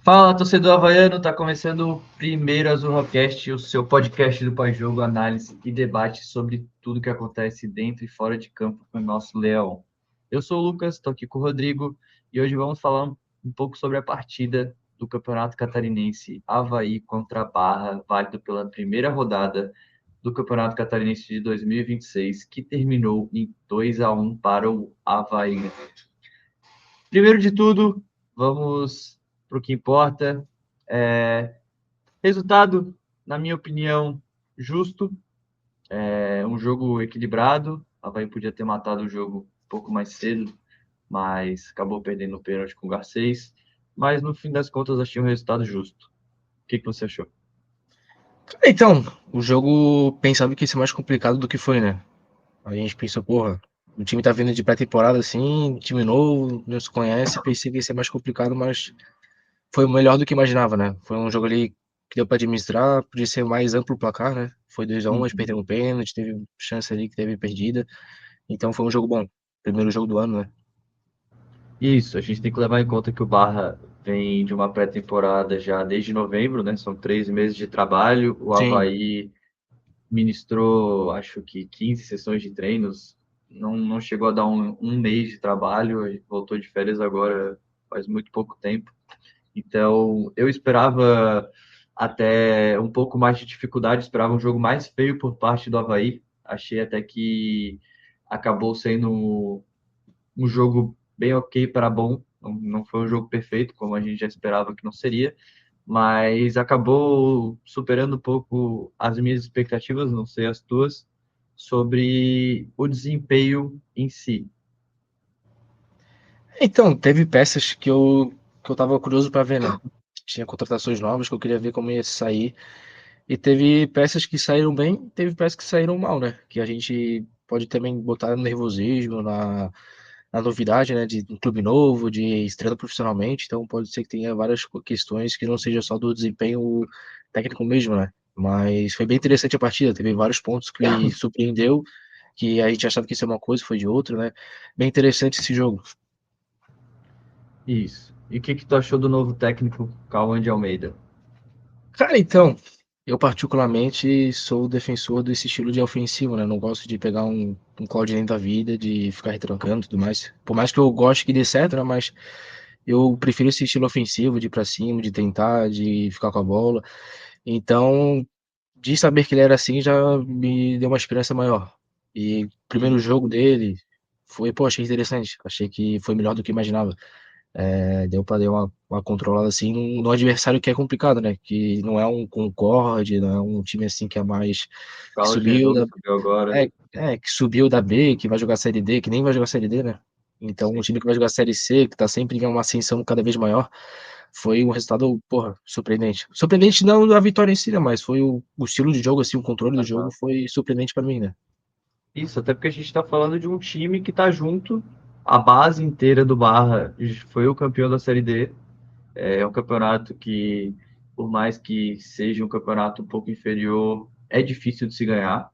Fala, torcedor havaiano, tá começando o primeiro AzulroCast, o seu podcast do pós-jogo, análise e debate sobre tudo que acontece dentro e fora de campo com o nosso Leão. Eu sou o Lucas, estou aqui com o Rodrigo e hoje vamos falar um pouco sobre a partida do Campeonato Catarinense Avaí contra a Barra, válido pela primeira rodada do Campeonato Catarinense de 2026, que terminou em 2-1 para o Avaí. Primeiro de tudo, vamos para o que importa. Resultado, na minha opinião, justo. É um jogo equilibrado. A Avaí podia ter matado o jogo um pouco mais cedo, mas acabou perdendo o pênalti com o Garcês. Mas no fim das contas, achei um resultado justo. O que você achou? Então, o jogo pensava que ia ser mais complicado do que foi, né? A gente pensou, porra, o time tá vindo de pré-temporada assim, time novo, não se conhece, pensei que ia ser mais complicado, mas foi melhor do que imaginava, né? Foi um jogo ali que deu pra administrar, podia ser mais amplo o placar, né? Foi 2-1, mas perdeu Uhum. um pênalti, teve chance ali que teve perdida. Então foi um jogo bom. Primeiro jogo do ano, né? Isso, a gente tem que levar em conta que o Barra vem de uma pré-temporada já desde novembro, né? São 3 meses de trabalho. O Sim. Avaí ministrou, acho que 15 sessões de treinos, não chegou a dar um mês de trabalho, voltou de férias agora faz muito pouco tempo. Então, eu esperava até um pouco mais de dificuldade, esperava um jogo mais feio por parte do Avaí. Achei até que acabou sendo um jogo bem ok para bom. Não foi um jogo perfeito, como a gente já esperava que não seria, mas acabou superando um pouco as minhas expectativas, não sei as tuas, sobre o desempenho em si. Então, teve peças que eu tava curioso pra ver, né? Tinha contratações novas que eu queria ver como ia sair. E teve peças que saíram bem, teve peças que saíram mal, né? Que a gente pode também botar no nervosismo, na novidade, né? De um clube novo, de estreando profissionalmente. Então pode ser que tenha várias questões que não seja só do desempenho técnico mesmo, né? Mas foi bem interessante a partida, teve vários pontos que surpreendeu, que a gente achava que ia ser uma coisa, foi de outra, né? Bem interessante esse jogo. Isso. E o que tu achou do novo técnico Cauã de Almeida? Cara, então, eu particularmente sou defensor desse estilo de ofensivo, né? Não gosto de pegar um Claudinei da vida, de ficar retrancando e tudo mais. Por mais que eu goste que dê certo, né? Mas eu prefiro esse estilo ofensivo, de ir pra cima, de tentar, de ficar com a bola. Então, de saber que ele era assim, já me deu uma esperança maior. E o primeiro jogo dele foi, pô, achei interessante. Achei que foi melhor do que imaginava. Deu pra dar uma controlada assim no adversário que é complicado, né? Que não é um Concorde, não é um time assim que é mais que Carlos subiu Jesus da, subiu agora. que subiu da B, que vai jogar Série D, que nem vai jogar Série D, né? Então, um Sim. time que vai jogar Série C, que tá sempre em uma ascensão cada vez maior, foi um resultado, porra, surpreendente. Surpreendente não a vitória em si, né? Mas foi o estilo de jogo, assim, o controle do jogo Aham. foi surpreendente pra mim, né? Isso, até porque a gente está falando de um time que está junto, a base inteira do Barra foi o campeão da Série D. É um campeonato que, por mais que seja um campeonato um pouco inferior, é difícil de se ganhar.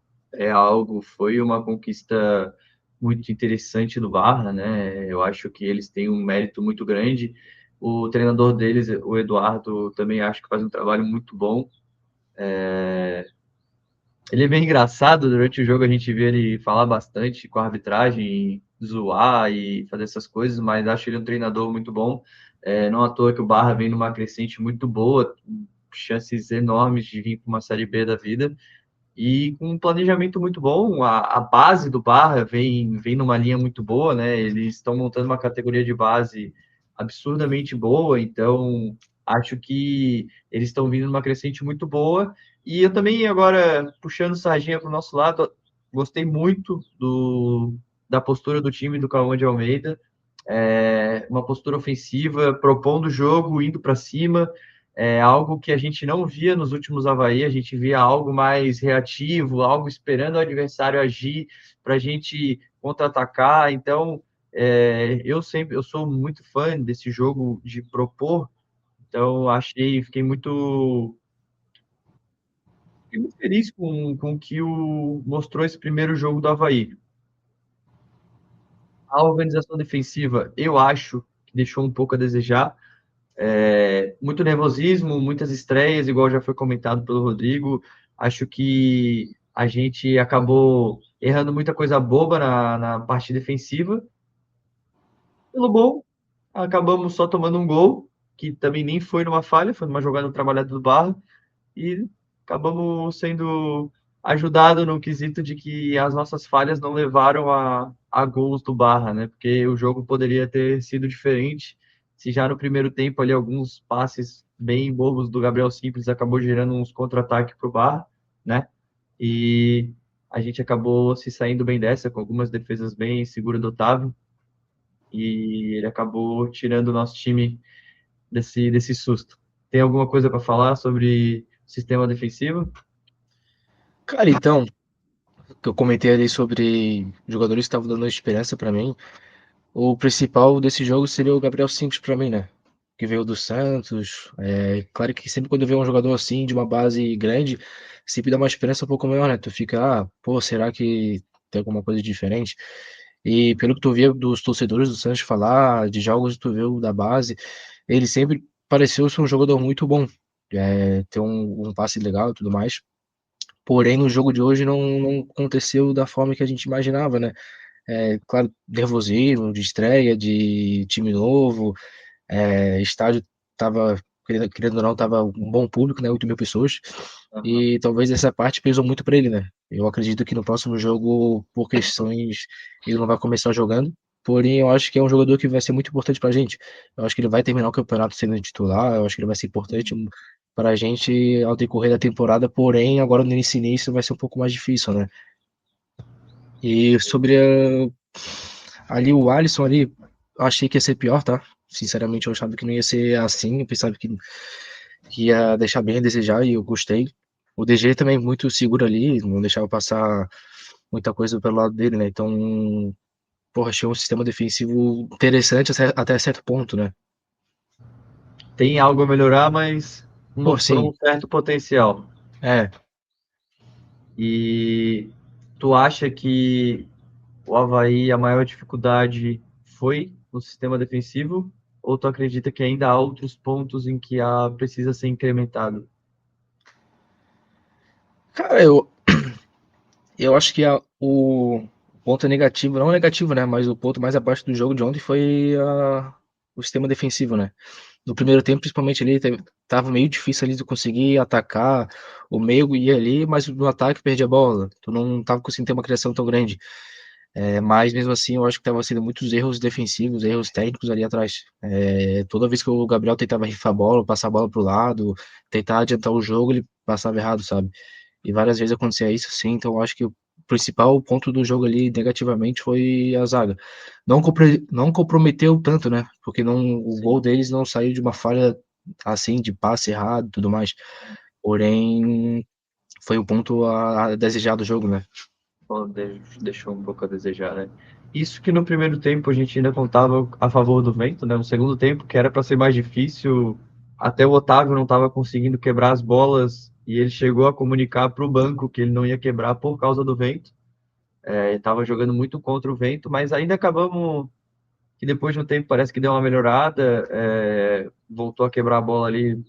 Foi uma conquista muito interessante do Barra, né? Eu acho que eles têm um mérito muito grande. O treinador deles, o Eduardo, também acho que faz um trabalho muito bom. Ele é bem engraçado, durante o jogo a gente vê ele falar bastante com a arbitragem, zoar e fazer essas coisas, mas acho ele um treinador muito bom. Não à toa que o Barra vem numa crescente muito boa, chances enormes de vir para uma Série B da vida, e com um planejamento muito bom. A base do Barra vem numa linha muito boa, né? Eles estão montando uma categoria de base absurdamente boa, então acho que eles estão vindo numa crescente muito boa. E eu também, agora, puxando sardinha para o nosso lado, gostei muito da postura do time do Cauã de Almeida. Uma postura ofensiva, propondo o jogo, indo para cima, algo que a gente não via nos últimos Avaí, a gente via algo mais reativo, algo esperando o adversário agir para a gente contra-atacar. Então, eu sou muito fã desse jogo de propor, então fiquei muito feliz com o que mostrou esse primeiro jogo do Avaí. A organização defensiva, eu acho que deixou um pouco a desejar. Muito nervosismo, muitas estreias, igual já foi comentado pelo Rodrigo. Acho que a gente acabou errando muita coisa boba na parte defensiva. Pelo bom, acabamos só tomando um gol, que também nem foi numa falha, foi numa jogada trabalhada do Barra, e acabamos sendo ajudados no quesito de que as nossas falhas não levaram a gols do Barra, né? Porque o jogo poderia ter sido diferente se já no primeiro tempo ali alguns passes bem bobos do Gabriel Simples acabou gerando uns contra-ataques para o Barra, né? E a gente acabou se saindo bem dessa, com algumas defesas bem seguras do Otávio, e ele acabou tirando o nosso time desse susto. Tem alguma coisa para falar sobre o sistema defensivo? Cara, então, que eu comentei ali sobre jogadores que estavam dando esperança pra mim, o principal desse jogo seria o Gabriel Simples pra mim, né? Que veio do Santos. Claro que sempre quando vê um jogador assim, de uma base grande, sempre dá uma esperança um pouco maior, né? Tu fica, pô, será que tem alguma coisa diferente? E pelo que tu via dos torcedores do Santos falar, de jogos que tu viu da base, ele sempre pareceu ser um jogador muito bom. Ter um passe legal e tudo mais. Porém, no jogo de hoje não aconteceu da forma que a gente imaginava, né? Claro, nervosismo, de estreia, de time novo, estádio tava, querendo ou não, tava um bom público, né? 8 mil pessoas. Aham. E talvez essa parte pesou muito para ele, né? Eu acredito que no próximo jogo, por questões, ele não vai começar jogando. Porém, eu acho que é um jogador que vai ser muito importante pra gente. Eu acho que ele vai terminar o campeonato sendo titular. Eu acho que ele vai ser importante pra gente ao decorrer da temporada. Porém, agora nesse início vai ser um pouco mais difícil, né? E sobre ali o Alisson ali, eu achei que ia ser pior, tá? Sinceramente, eu achava que não ia ser assim. Eu pensava que ia deixar bem a desejar e eu gostei. O DG também muito seguro ali, não deixava passar muita coisa pelo lado dele, né? Então, porra, achei um sistema defensivo interessante até certo ponto, né? Tem algo a melhorar, mas Pô, mostrou sim, um certo potencial. é. E tu acha que o Avaí, a maior dificuldade foi no sistema defensivo? Ou tu acredita que ainda há outros pontos em que precisa ser incrementado? Cara, eu acho que o ponto negativo, não negativo, né? Mas o ponto mais abaixo do jogo de ontem foi o sistema defensivo, né? No primeiro tempo, principalmente ali, tava meio difícil ali de conseguir atacar, o meio ia ali, mas no ataque perdia a bola. Tu não tava conseguindo ter uma criação tão grande. Mas mesmo assim, eu acho que tava sendo muitos erros defensivos, erros técnicos ali atrás. Toda vez que o Gabriel tentava rifar a bola, passar a bola pro lado, tentar adiantar o jogo, ele passava errado, sabe? E várias vezes acontecia isso, sim. Então, eu acho que o principal ponto do jogo ali, negativamente, foi a zaga. Não comprometeu tanto, né? Porque o gol Sim. deles não saiu de uma falha assim, de passe errado e tudo mais. Porém, foi o ponto a desejar do jogo, né? Bom, deixou um pouco a desejar, né? Isso que no primeiro tempo a gente ainda contava a favor do vento, né? No segundo tempo, que era para ser mais difícil, até o Otávio não estava conseguindo quebrar as bolas e ele chegou a comunicar para o banco que ele não ia quebrar por causa do vento. Estava jogando muito contra o vento, mas ainda acabamos que depois de um tempo parece que deu uma melhorada, voltou a quebrar a bola ali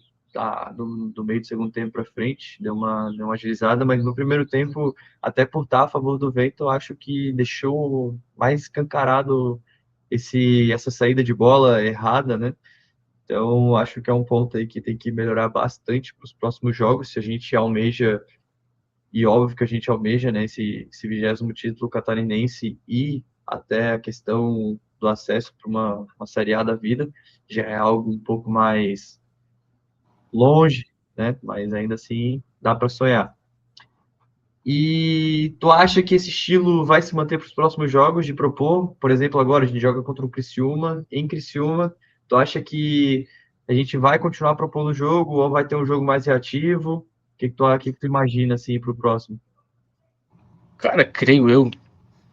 do meio do segundo tempo para frente, deu uma agilizada, mas no primeiro tempo, até por estar a favor do vento, eu acho que deixou mais escancarado essa saída de bola errada, né? Então, acho que é um ponto aí que tem que melhorar bastante para os próximos jogos, se a gente almeja, e óbvio que a gente almeja, né, esse 20º título catarinense e até a questão do acesso para uma Série A da vida, já é algo um pouco mais longe, né, mas ainda assim dá para sonhar. E tu acha que esse estilo vai se manter para os próximos jogos de propor? Por exemplo, agora a gente joga contra o Criciúma, em Criciúma. Tu acha que a gente vai continuar propondo o jogo ou vai ter um jogo mais reativo? O que tu imagina assim para o próximo? Cara, creio eu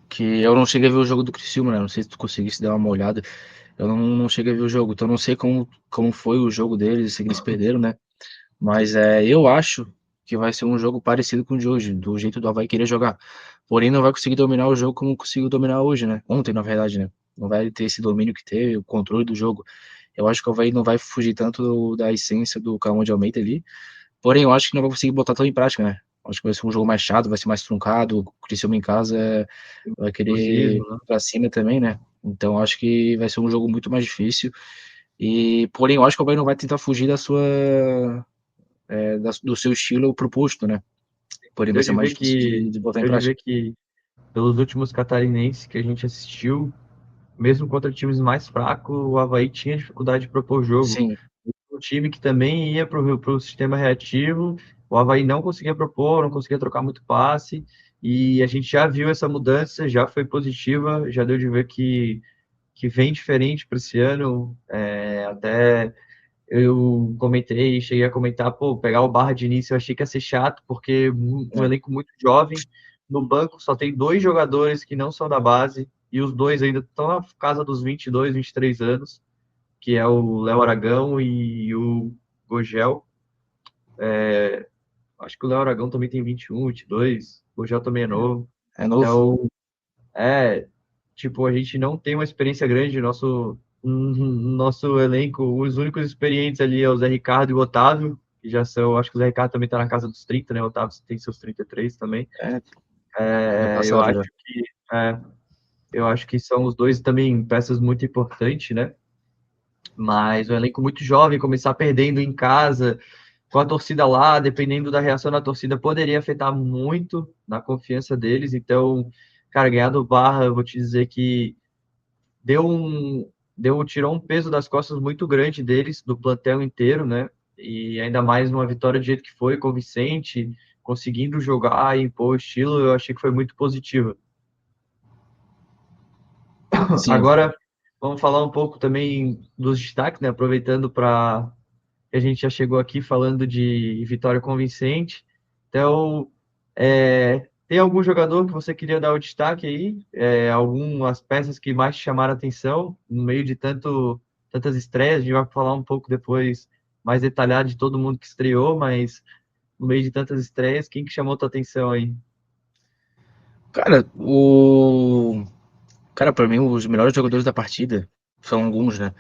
que eu não cheguei a ver o jogo do Criciúma, né? Não sei se tu conseguisse dar uma olhada. Eu não cheguei a ver o jogo, então não sei como foi o jogo deles, se eles perderam, né? Mas eu acho que vai ser um jogo parecido com o de hoje, do jeito do Avaí querer jogar. Porém, não vai conseguir dominar o jogo como conseguiu dominar hoje, né? Ontem, na verdade, né? Não vai ter esse domínio que teve, o controle do jogo. Eu acho que o Avaí não vai fugir tanto da essência do Cauã de Almeida ali. Porém, eu acho que não vai conseguir botar tudo em prática, né? Acho que vai ser um jogo mais chato, vai ser mais truncado. O Criciúma em casa vai querer ir Explosivo, né? pra cima também, né? Então acho que vai ser um jogo muito mais difícil. E, porém, eu acho que o Bahia não vai tentar fugir do seu estilo proposto, né? Porém, vai Deu ser de mais ver difícil que, de botar em deu de prática. ver que pelos últimos catarinenses que a gente assistiu, mesmo contra times mais fracos, o Avaí tinha dificuldade de propor o jogo. Sim, Um time que também ia para o sistema reativo, o Avaí não conseguia propor, não conseguia trocar muito passe, e a gente já viu essa mudança, já foi positiva, já deu de ver que vem diferente para esse ano. Até eu comentei, cheguei a comentar, pô, pegar o Barra de início eu achei que ia ser chato, porque um né? elenco muito jovem, no banco só tem dois jogadores que não são da base, e os dois ainda estão na casa dos 22, 23 anos, que é o Léo Aragão e o Gogel. Acho que o Léo Aragão também tem 21, 22, o Gogel também é novo. É novo. Então, tipo, a gente não tem uma experiência grande, nosso elenco, os únicos experientes ali é o Zé Ricardo e o Otávio, que já são, acho que o Zé Ricardo também está na casa dos 30, né? O Otávio tem seus 33 também. É, é É, eu passado acho já. que é, eu acho que são os dois também peças muito importantes, né? Mas um elenco muito jovem, começar perdendo em casa, com a torcida lá, dependendo da reação da torcida, poderia afetar muito na confiança deles. Então, cara, ganhar do Barra, eu vou te dizer que tirou um peso das costas muito grande deles, do plantel inteiro, né? E ainda mais uma vitória do jeito que foi, convincente, conseguindo jogar e impor o estilo, eu achei que foi muito positiva. Sim. Agora, vamos falar um pouco também dos destaques, né? Aproveitando para que a gente já chegou aqui falando de vitória convincente. Então, tem algum jogador que você queria dar o destaque aí? Algumas peças que mais te chamaram a atenção no meio de tantas estreias? A gente vai falar um pouco depois mais detalhado de todo mundo que estreou, mas no meio de tantas estreias, quem que chamou a tua atenção aí? Cara, Cara, pra mim, os melhores jogadores da partida são alguns, né?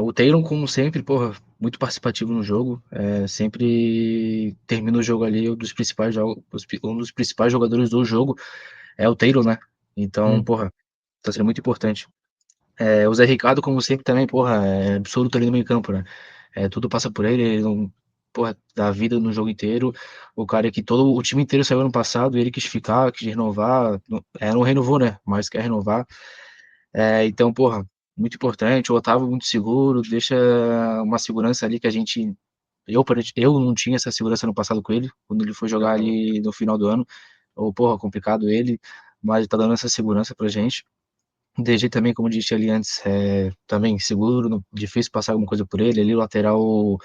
O Taylor, como sempre, porra, muito participativo no jogo. Sempre termina o jogo ali, um dos principais jogadores do jogo é o Taylor, né? Então, Hum, porra, tá sendo muito importante. O Zé Ricardo, como sempre, também, porra, é absoluto ali no meio campo, né? Tudo passa por ele, ele não, porra, dá vida no jogo inteiro. O cara que todo o time inteiro saiu ano passado, ele quis ficar, quis renovar, não renovou, né? Mas quer renovar. Então, porra, muito importante. O Otávio muito seguro, deixa uma segurança ali que a gente. Eu não tinha essa segurança no passado com ele, quando ele foi jogar aham, ali no final do ano. Ou, porra, complicado ele, mas tá dando essa segurança pra gente. O DG também, como disse ali antes, também seguro, difícil passar alguma coisa por ele. Ali o lateral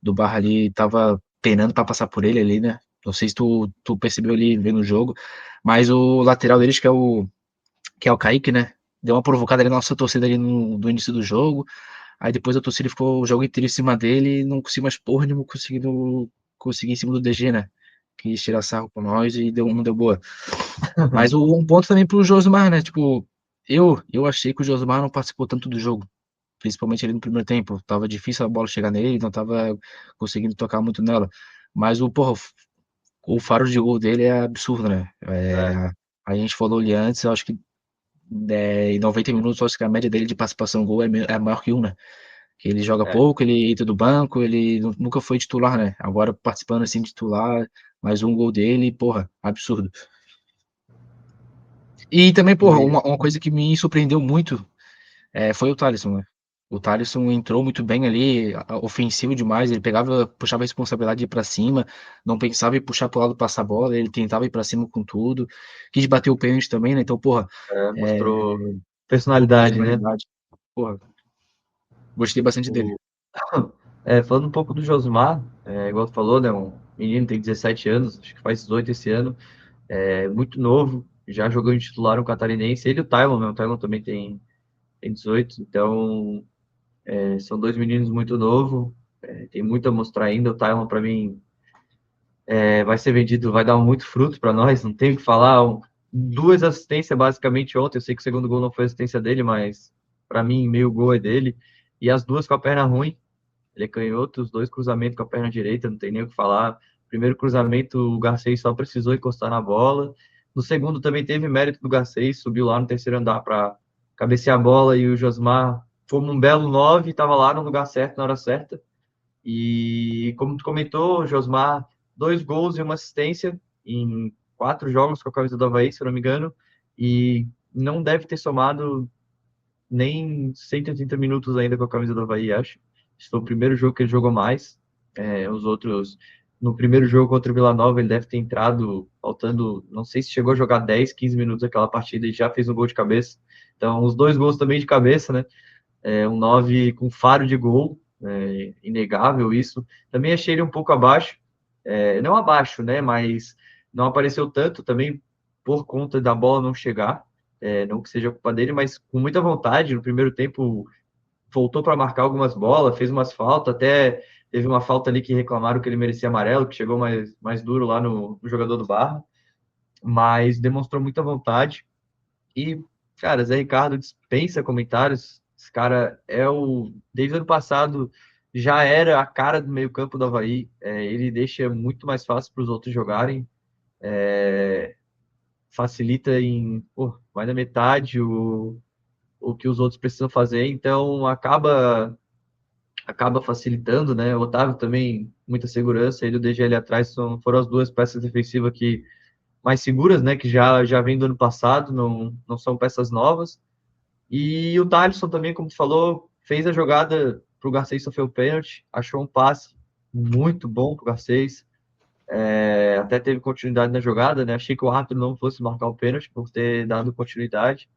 do Barra ali tava penando pra passar por ele ali, né? Não sei se tu percebeu ali vendo o jogo, mas o lateral deles, que é o Kaique, né? Deu uma provocada ali na nossa torcida ali no início do jogo. Aí depois a torcida ficou o jogo inteiro em cima dele e não conseguiu mais porra nenhuma conseguir em cima do DG, né? Quis tirar sarro com nós e não deu boa. Mas um ponto também pro Josmar, né? Tipo, eu achei que o Josmar não participou tanto do jogo, principalmente ali no primeiro tempo. Tava difícil a bola chegar nele, não tava conseguindo tocar muito nela. Mas o faro de gol dele é absurdo, né? é, A gente falou ali antes, eu acho que em 90 minutos, eu acho que a média dele de participação no gol é maior que um, né? Que ele joga é. pouco, ele entra do banco, ele nunca foi titular, né? Agora participando assim de titular, mais um gol dele, porra, absurdo. E também, porra, E, uma coisa que me surpreendeu muito foi o Thalisson, né? O Thalisson entrou muito bem ali, ofensivo demais, ele puxava a responsabilidade de ir pra cima, não pensava em puxar pro lado passar a bola, ele tentava ir pra cima com tudo, quis bater o pênalti também, né? Então, porra, é, mostrou personalidade, né? personalidade, porra, gostei bastante dele. O, falando um pouco do Josmar, igual tu falou, né? Um menino tem 17 anos, acho que faz 18 esse ano, muito novo, já jogou em titular no Catarinense. Ele e o Tylon, né? O Tylon também tem 18, então são dois meninos muito novos, tem muito a mostrar ainda. O Tylon, para mim, vai ser vendido, vai dar muito fruto para nós, não tem o que falar. Duas assistências basicamente ontem. Eu sei que o segundo gol não foi assistência dele, mas para mim, meio gol é dele. e as duas com a perna ruim. Ele é canhoto, os dois cruzamentos com a perna direita, não tem nem o que falar. Primeiro cruzamento, o Garcês só precisou encostar na bola. No segundo também teve mérito do Garcês, subiu lá no terceiro andar para cabecear a bola e o Josmar, como um belo 9, estava lá no lugar certo, na hora certa. E como tu comentou, Josmar, 2 gols e uma assistência em 4 jogos com a camisa do Avaí, se eu não me engano, e não deve ter somado nem 180 minutos ainda com a camisa do Avaí, acho. Esse foi o primeiro jogo que ele jogou mais. Os outros, no primeiro jogo contra o Vila Nova, ele deve ter entrado faltando, não sei se chegou a jogar 10, 15 minutos aquela partida e já fez um gol de cabeça. Então, os 2 gols também de cabeça, né? Um 9 com faro de gol, inegável isso. Também achei ele um pouco abaixo, não abaixo, né? Mas não apareceu tanto também por conta da bola não chegar. Não que seja culpa dele, mas com muita vontade. No primeiro tempo, voltou para marcar algumas bolas, fez umas faltas, até teve uma falta ali que reclamaram que ele merecia amarelo, que chegou mais duro lá no jogador do Barra, mas demonstrou muita vontade. E, cara, Zé Ricardo dispensa comentários. Esse cara desde o ano passado, já era a cara do meio-campo do Avaí. Ele deixa muito mais fácil para os outros jogarem. Facilita em mais da metade o que os outros precisam fazer. Então, acaba facilitando, né? O Otávio também, muita segurança. Ele e o DG ali atrás foram as duas peças defensivas que mais seguras, né? Que já vem do ano passado, não são peças novas. E o Thalisson também, como tu falou, fez a jogada para o Garcês sofrer o pênalti, achou um passe muito bom para o Garcês, até teve continuidade na jogada, né? Achei que o árbitro não fosse marcar o pênalti por ter dado continuidade,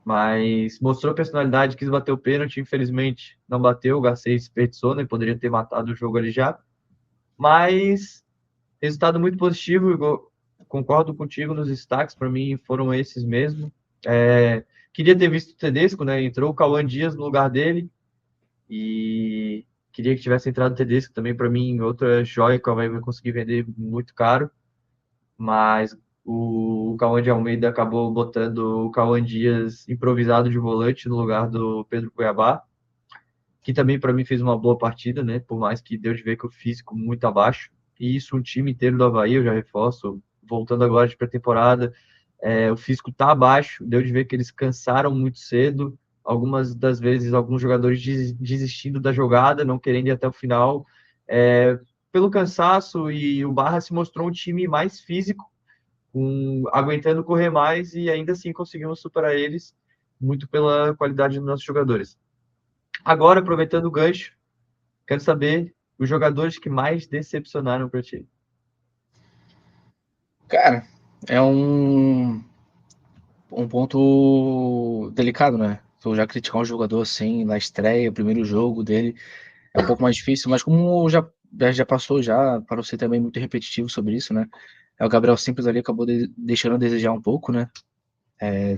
mas mostrou personalidade, quis bater o pênalti, infelizmente não bateu, o Garcês desperdiçou, né? Poderia ter matado o jogo ali já, mas resultado muito positivo, concordo contigo nos destaques, para mim foram esses mesmo. Queria ter visto o Tedesco, né? Entrou o Cauã Dias no lugar dele e queria que tivesse entrado o Tedesco também, para mim, outra joia que o Avaí vai conseguir vender muito caro, mas o Cauã de Almeida acabou botando o Cauã Dias improvisado de volante no lugar do Pedro Cuiabá, que também para mim fez uma boa partida, né? Por mais que deu de ver que o físico muito abaixo. E isso, um time inteiro do Avaí, eu já reforço, voltando agora de pré-temporada, o físico tá abaixo, deu de ver que eles cansaram muito cedo, algumas das vezes alguns jogadores desistindo da jogada, não querendo ir até o final, pelo cansaço, e o Barra se mostrou um time mais físico, aguentando correr mais, e ainda assim conseguimos superar eles, muito pela qualidade dos nossos jogadores. Agora, aproveitando o gancho, quero saber os jogadores que mais decepcionaram para ti. Cara, é um ponto delicado, né? Tu já criticar um jogador assim na estreia, o primeiro jogo dele, é um pouco mais difícil, mas como já passou já, para você também muito repetitivo sobre isso, né? O Gabriel Simples ali acabou deixando a desejar um pouco, né?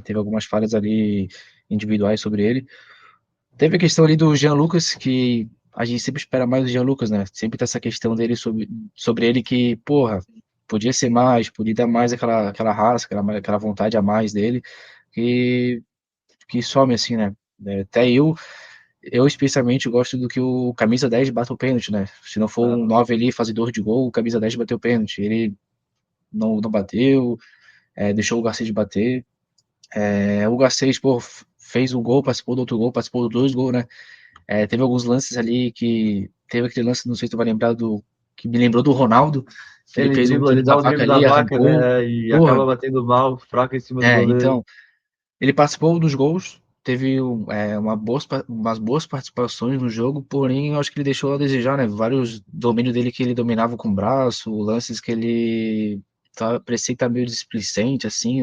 Teve algumas falhas ali individuais sobre ele. Teve a questão ali do Jean Lucas, que a gente sempre espera mais do Jean Lucas, né? Sempre tem essa questão dele sobre ele que, porra, podia ser mais, podia dar mais aquela raça, aquela vontade a mais dele, que, que some assim, né? Até eu especialmente gosto do que o camisa 10 bata o pênalti, né? Se não for um 9 ali, fazedor de gol, o camisa 10 bateu o pênalti. Ele não bateu, deixou o Garcia de bater. O Garcês, pô, fez um gol, participou do outro gol, participou dos 2 gols, né? Teve alguns lances ali que. Teve aquele lance, não sei se tu vai lembrar do. Que me lembrou do Ronaldo, que ele Ele fez um dribla, ele drible da dá o vaca drible da ali, vaca, arrancou. né? E Porra, acaba batendo mal, fraco em cima do goleiro. então. Ele participou dos gols, teve umas boas participações no jogo, porém eu acho que ele deixou a desejar, né? Vários domínios dele que ele dominava com o braço, lances que ele parecia que tá meio displicente, assim,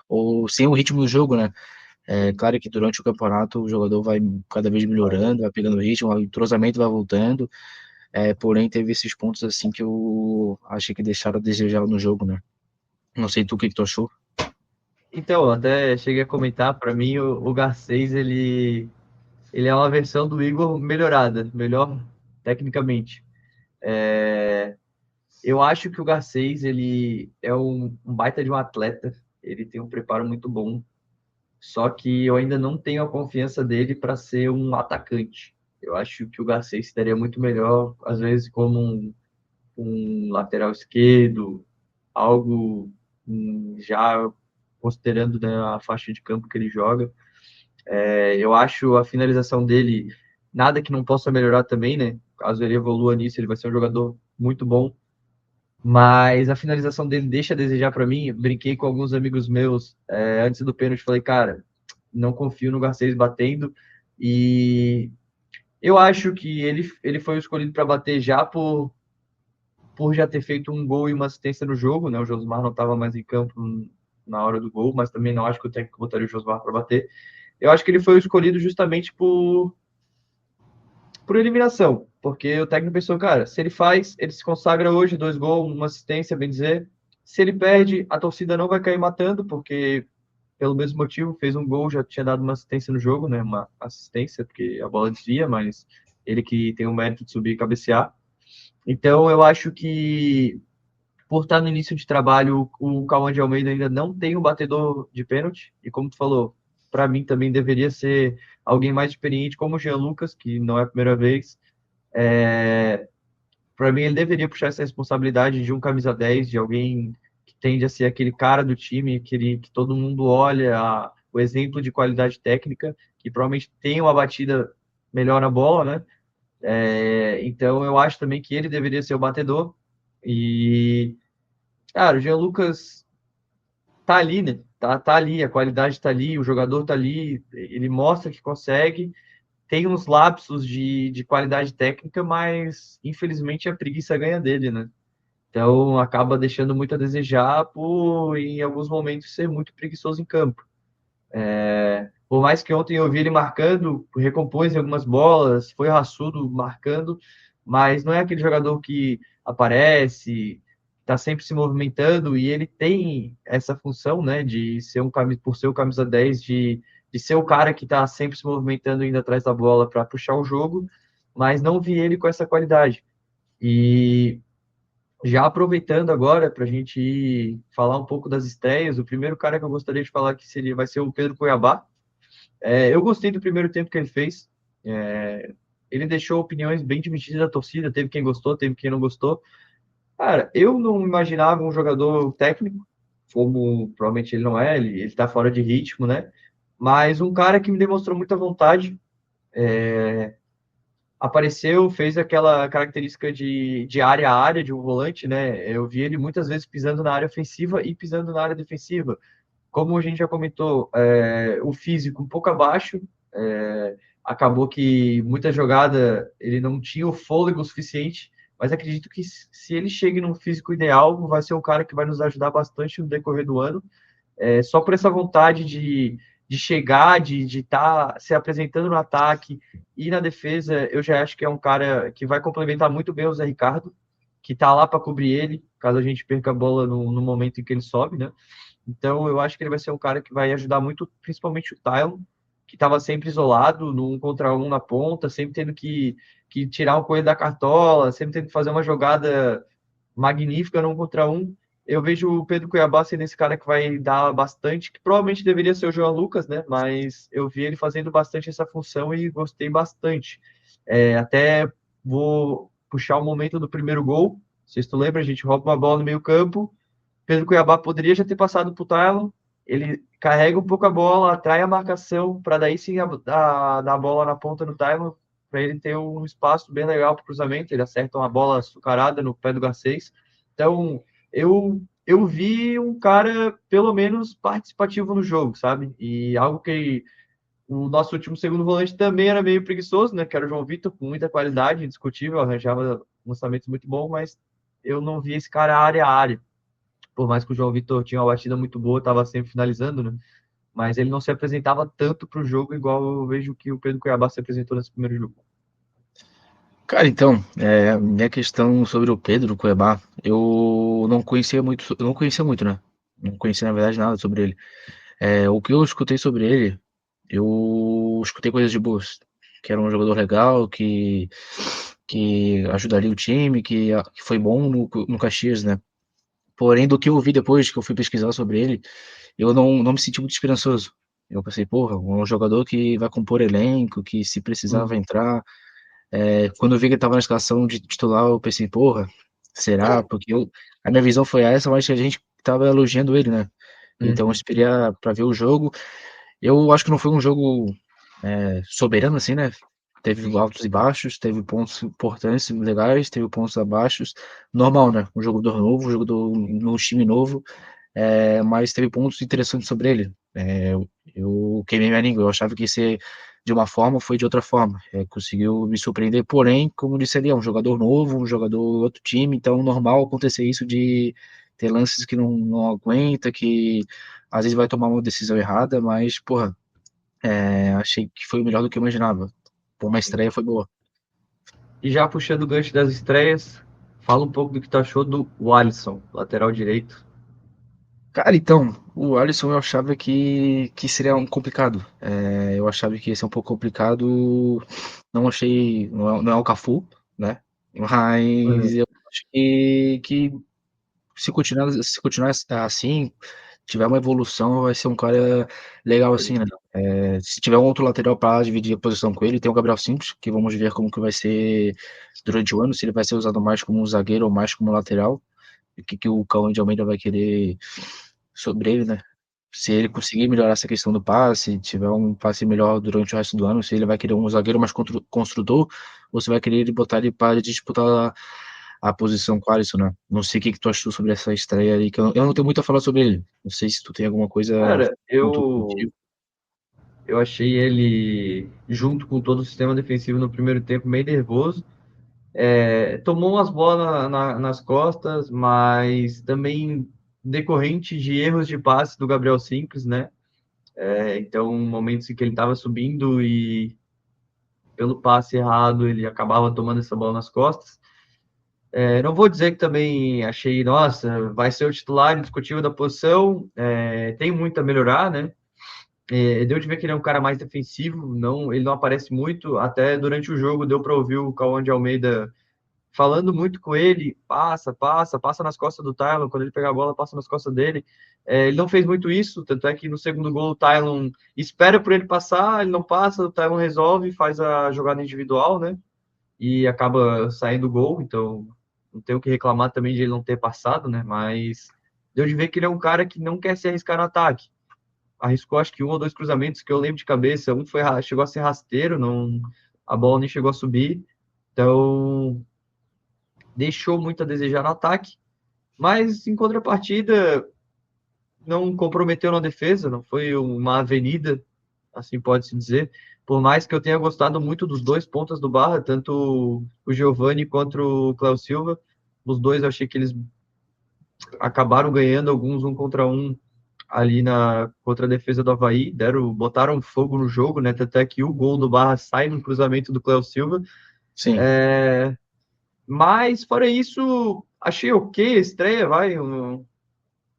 ou sem o ritmo do jogo, né? Claro que durante o campeonato o jogador vai cada vez melhorando, vai pegando ritmo, o entrosamento vai voltando, porém teve esses pontos assim que eu achei que deixaram a desejar no jogo, né? Não sei tu o que tu achou. Então, até cheguei a comentar, para mim o Garcês, ele é uma versão do Igor melhorada, melhor tecnicamente. Eu acho que o Garcês, ele é um baita de um atleta, ele tem um preparo muito bom, só que eu ainda não tenho a confiança dele para ser um atacante. Eu acho que o Garcês estaria muito melhor, às vezes, como um lateral esquerdo, algo já considerando, né, a faixa de campo que ele joga. Eu acho a finalização dele nada que não possa melhorar também, né? Caso ele evolua nisso, ele vai ser um jogador muito bom. Mas a finalização dele deixa a desejar para mim. Brinquei com alguns amigos meus antes do pênalti, falei, cara, não confio no Garcês batendo. E eu acho que ele foi escolhido para bater já por já ter feito um gol e uma assistência no jogo, né? O Josmar não estava mais em campo na hora do gol, mas também não acho que o técnico botaria o Josmar para bater. Eu acho que ele foi escolhido justamente por eliminação, porque o técnico pensou, cara, se ele faz, ele se consagra hoje, 2 gols, uma assistência, bem dizer. Se ele perde, a torcida não vai cair matando, porque pelo mesmo motivo fez um gol, já tinha dado uma assistência no jogo, né? Uma assistência, porque a bola desvia, mas ele que tem o mérito de subir e cabecear. Então eu acho que por estar no início de trabalho, o Cauã de Almeida ainda não tem um batedor de pênalti, e como tu falou, para mim também deveria ser alguém mais experiente, como o Jean Lucas, que não é a primeira vez. Para mim, ele deveria puxar essa responsabilidade de um camisa 10, de alguém que tende a ser aquele cara do time, que todo mundo olha, o exemplo de qualidade técnica, que provavelmente tem uma batida melhor na bola, né? Então, eu acho também que ele deveria ser o batedor. E, cara, o Jean Lucas tá ali, né? Tá ali, a qualidade tá ali, o jogador tá ali, ele mostra que consegue, tem uns lapsos de qualidade técnica, mas infelizmente a preguiça ganha dele, né? Então acaba deixando muito a desejar por, em alguns momentos, ser muito preguiçoso em campo. Por mais que ontem eu vi ele marcando, recompôs em algumas bolas, foi raçudo marcando, mas não é aquele jogador que aparece, está sempre se movimentando, e ele tem essa função, né, de ser por ser o camisa 10, de ser o cara que está sempre se movimentando, indo atrás da bola para puxar o jogo, mas não vi ele com essa qualidade. E já aproveitando agora para a gente falar um pouco das estreias, o primeiro cara que eu gostaria de falar que vai ser o Pedro Cuiabá. Eu gostei do primeiro tempo que ele fez. Ele deixou opiniões bem divididas da torcida, teve quem gostou, teve quem não gostou. Cara, eu não imaginava um jogador técnico, como provavelmente ele não é, ele tá fora de ritmo, né? Mas um cara que me demonstrou muita vontade, apareceu, fez aquela característica de área a área de um volante, né? Eu vi ele muitas vezes pisando na área ofensiva e pisando na área defensiva. Como a gente já comentou, o físico um pouco abaixo, acabou que muita jogada ele não tinha o fôlego suficiente, mas acredito que se ele chegue num físico ideal, vai ser um cara que vai nos ajudar bastante no decorrer do ano. Só por essa vontade de chegar, de estar se apresentando no ataque e na defesa, eu já acho que é um cara que vai complementar muito bem o Zé Ricardo, que está lá para cobrir ele, caso a gente perca a bola no momento em que ele sobe, né? Então, eu acho que ele vai ser um cara que vai ajudar muito, principalmente o Tylon, que estava sempre isolado, no 1 contra 1 na ponta, sempre tendo que tirar um coelho da cartola, sempre tendo que fazer uma jogada magnífica no 1 contra 1. Eu vejo o Pedro Cuiabá sendo esse cara que vai dar bastante, que provavelmente deveria ser o João Lucas, né? Mas eu vi ele fazendo bastante essa função e gostei bastante. Até vou puxar o momento do primeiro gol. Não sei se tu lembra, a gente rouba uma bola no meio campo, Pedro Cuiabá poderia já ter passado para o Tylon. Ele carrega um pouco a bola, atrai a marcação, para daí sim dar a bola na ponta do Tylon, para ele ter um espaço bem legal para o cruzamento. Ele acerta uma bola açucarada no pé do Garcês. Então, eu vi um cara, pelo menos, participativo no jogo, sabe? E algo que o nosso último segundo volante também era meio preguiçoso, né? Que era o João Vitor, com muita qualidade, indiscutível, arranjava lançamentos muito bons, mas eu não vi esse cara área a área, por mais que o João Vitor tinha uma batida muito boa, estava sempre finalizando, né? Mas ele não se apresentava tanto para o jogo, igual eu vejo que o Pedro Cuiabá se apresentou nesse primeiro jogo. Cara, então, minha questão sobre o Pedro Cuiabá, eu não conhecia muito, né? Não conhecia, na verdade, nada sobre ele. O que eu escutei sobre ele, eu escutei coisas de boas, que era um jogador legal, que ajudaria o time, que foi bom no Caxias, né? Porém, do que eu vi depois, que eu fui pesquisar sobre ele, eu não me senti muito esperançoso. Eu pensei, porra, um jogador que vai compor elenco, que se precisar vai Uhum, entrar. Quando eu vi que ele tava na escalação de titular, eu pensei, porra, será? Porque a minha visão foi essa, mas a gente tava elogiando ele, né? Então eu uhum, esperei pra ver o jogo. Eu acho que não foi um jogo soberano, assim, né? Teve altos e baixos, teve pontos importantes, legais, teve pontos abaixos. Normal, né? Um jogador novo, um jogador no time novo, mas teve pontos interessantes sobre ele. Eu queimei minha língua, eu achava que ia ser de uma forma, foi de outra forma. Conseguiu me surpreender, porém, como disse ali, é um jogador novo, um jogador outro time, então normal acontecer isso de ter lances que não aguenta, que às vezes vai tomar uma decisão errada, mas, porra, achei que foi melhor do que eu imaginava. Por uma sim. estreia foi boa. E já puxando o gancho das estreias, fala um pouco do que tu achou do Alisson, lateral direito. Cara, então, o Alisson eu achava que seria um complicado. Eu achava que ia ser um pouco complicado. Não achei. Não é o Cafu, né? Mas Uhum. eu acho que se continuar assim, tiver uma evolução, vai ser um cara legal assim, né? Se tiver um outro lateral para dividir a posição com ele, tem o Gabriel Simples, que vamos ver como que vai ser durante o ano, se ele vai ser usado mais como um zagueiro ou mais como lateral. O que o Cauã de Almeida vai querer sobre ele, né? Se ele conseguir melhorar essa questão do passe, tiver um passe melhor durante o resto do ano, se ele vai querer um zagueiro mais construtor, ou se vai querer ele botar ele para disputar a posição com o Alisson, né? Não sei o que tu achou sobre essa estreia aí, que eu não tenho muito a falar sobre ele. Não sei se tu tem alguma coisa Cara, ponto eu positivo. eu achei ele, junto com todo o sistema defensivo no primeiro tempo, meio nervoso. Tomou umas bolas nas costas, mas também decorrente de erros de passe do Gabriel Simples, né? Então, momentos em que ele estava subindo e pelo passe errado ele acabava tomando essa bola nas costas. Não vou dizer que também achei, nossa, vai ser o titular indiscutível da posição, tem muito a melhorar, né? Deu de ver que ele é um cara mais defensivo, não, ele não aparece muito, até durante o jogo deu para ouvir o Cauã de Almeida falando muito com ele, passa nas costas do Tylon, quando ele pegar a bola, passa nas costas dele. Ele não fez muito isso, tanto é que no segundo gol o Tylon espera por ele passar, ele não passa, o Tylon resolve, faz a jogada individual, né? E acaba saindo o gol, então não tenho o que reclamar também de ele não ter passado, né? Mas deu de ver que ele é um cara que não quer se arriscar no ataque. Arriscou acho que um ou dois cruzamentos que eu lembro de cabeça, um foi chegou a ser rasteiro, não, a bola nem chegou a subir. Então, deixou muito a desejar no ataque, mas em contrapartida não comprometeu na defesa, não foi uma avenida, assim pode-se dizer. Por mais que eu tenha gostado muito dos dois pontas do Barra, tanto o Giovani quanto o Cléo Silva, os dois eu achei que eles acabaram ganhando alguns um contra um ali na contra a defesa do Avaí, botaram fogo no jogo, né? Até que o gol do Barra sai no cruzamento do Cléo Silva. Sim. Mas fora isso, achei ok a estreia, vai,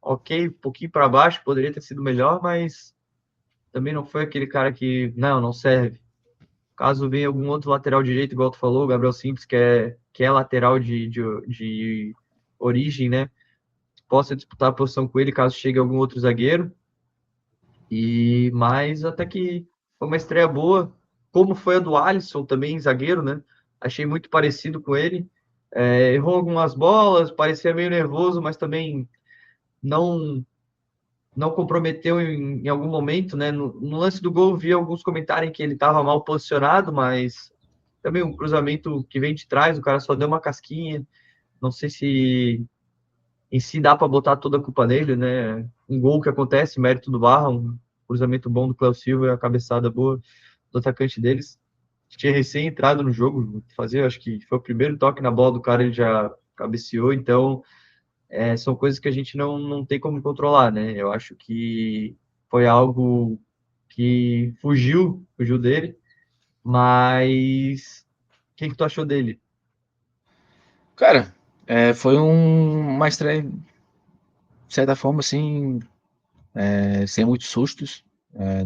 ok, um pouquinho para baixo, poderia ter sido melhor, mas também não foi aquele cara que, não serve. Caso venha algum outro lateral direito, igual tu falou, o Gabriel Simples, que é lateral de origem, né? Possa disputar a posição com ele caso chegue algum outro zagueiro. Mas até que foi uma estreia boa, como foi a do Alisson também, zagueiro, né? Achei muito parecido com ele. Errou algumas bolas, parecia meio nervoso, mas também não não comprometeu em algum momento, né? No lance do gol, vi alguns comentários que ele estava mal posicionado, mas também um cruzamento que vem de trás, o cara só deu uma casquinha. Não sei se em si dá para botar toda a culpa nele, né? Um gol que acontece, mérito do Barra, um cruzamento bom do Cléo Silva e a cabeçada boa do atacante deles. Tinha recém entrado no jogo, fazia, acho que foi o primeiro toque na bola do cara, ele já cabeceou, então são coisas que a gente não tem como controlar, né? Eu acho que foi algo que fugiu dele, mas o que tu achou dele? Cara, foi uma estreia, de certa forma, assim, sem muitos sustos.